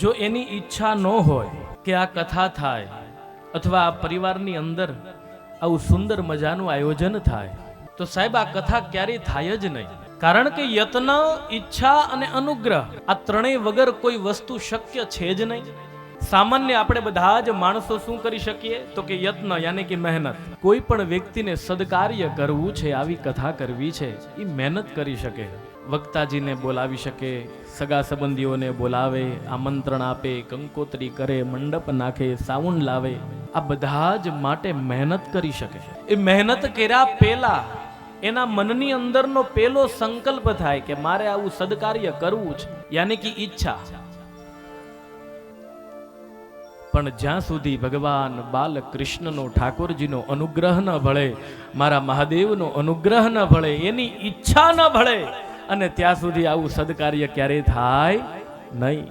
જો એની ઈચ્છા ન હોય કે આ કથા થાય અથવા આ પરિવારની અંદર આવું સુંદર મજાનું આયોજન થાય તો સાહેબ આ કથા ક્યારેય થાય જ નહીં. કારણ કે યત્ન, ઈચ્છા અને અનુગ્રહ આ ત્રણેય વગર કોઈ વસ્તુ શક્ય છે જ નહીં. સામાન્ય આપણે બધા જ માણસો શું કરી શકીએ તો કે યત્ન યાની કે મહેનત. કોઈ પણ વ્યક્તિને સદકાર્ય કરવું છે, આવી કથા કરવી છે, એ મહેનત કરી શકે. વક્તાજીને બોલાવી શકે, સગા સંબંધીઓને બોલાવે, આમંત્રણ આપે, કંકોત્રી કરે, મંડપ નાખે, સાઉન્ડ લાવે, આ બધા જ માટે મહેનત કરી શકે. એ મહેનત કર્યા પહેલા એના મનની અંદરનો પેલો સંકલ્પ થાય કે મારે આવું સદકાર્ય કરવું છે, યાની કે ઈચ્છા. પણ જ્યાં સુધી ભગવાન બાલકૃષ્ણનો, ઠાકોરજીનો અનુગ્રહ ન ભળે, મારા મહાદેવનો અનુગ્રહ ન ભળે, એની ઈચ્છા ન ભળે, અને ત્યાં સુધી આવું સદકાર્ય ક્યારેય થાય નહીં.